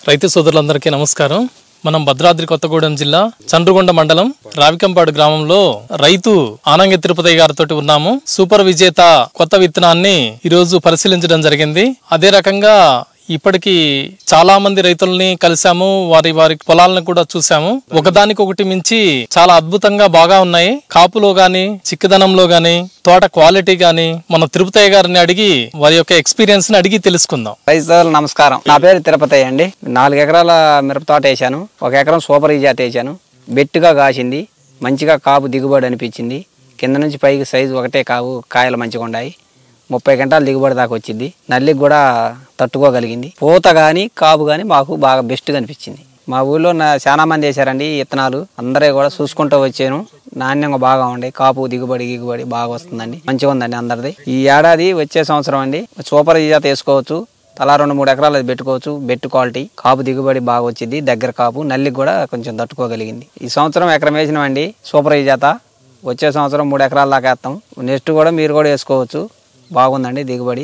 రైతు సోదరులందరికీ నమస్కారం. మనం భద్రాద్రి కొత్తగూడెం జిల్లా చండ్రుగొండ మండలం రావికంపాడు గ్రామంలో రైతు ఆనంగి తిరుపతి గారితో ఉన్నాము. సూపర్ విజేత కొత్త విత్తనాన్ని ఈరోజు పరిశీలించడం జరిగింది. అదే రకంగా ఇప్పటికి చాలా మంది రైతుల్ని కలిసాము, వారి పొలాలను కూడా చూసాము. ఒకదానికొకటి మించి చాలా అద్భుతంగా బాగా ఉన్నాయి. కాపులో గాని, చిక్కదనంలో గాని, తోట క్వాలిటీ గాని మన తిరుపతి గారిని అడిగి వారి యొక్క ఎక్స్పీరియన్స్ ని అడిగి తెలుసుకుందాం. రైతులకు నమస్కారం. నా పేరు తిరుపతి అండి. 4 ఎకరాల మిరప తోట వేసాను. 1 ఎకరం సూపర్ విజేత వేసాను. బెట్టుగా కాసింది, మంచిగా కాపు దిగుబడి అనిపించింది. కింద నుంచి పైకి సైజు ఒకటే కాయలు మంచిగా ఉన్నాయి. 30 గంటల దిగుబడి దాకా వచ్చింది. నల్లికి కూడా తట్టుకోగలిగింది. పూత కానీ కాపు కానీ మాకు బాగా బెస్ట్గా అనిపించింది. మా ఊళ్ళో చాలా మంది వేసారండి ఇత్తనాలు. అందరూ కూడా చూసుకుంటూ వచ్చాను. నాణ్యంగా బాగా ఉండే కాపు దిగుబడి బాగా వస్తుందండి. మంచిగా ఉందండి అందరిది. ఈ ఏడాది వచ్చే సంవత్సరం అండి సూపర్ విజేత వేసుకోవచ్చు. తలా 2-3 ఎకరాలు పెట్టుకోవచ్చు. బెట్టు క్వాలిటీ కాపు దిగుబడి బాగా వచ్చింది. దగ్గర కాపు నల్లికి కూడా కొంచెం తట్టుకోగలిగింది. ఈ సంవత్సరం ఎకరం వేసినామండి సూపర్ విజేత. వచ్చే సంవత్సరం 3 ఎకరాల దాకా వేస్తాం. నెక్స్ట్ కూడా మీరు కూడా వేసుకోవచ్చు. బాగుందండి దిగుబడి.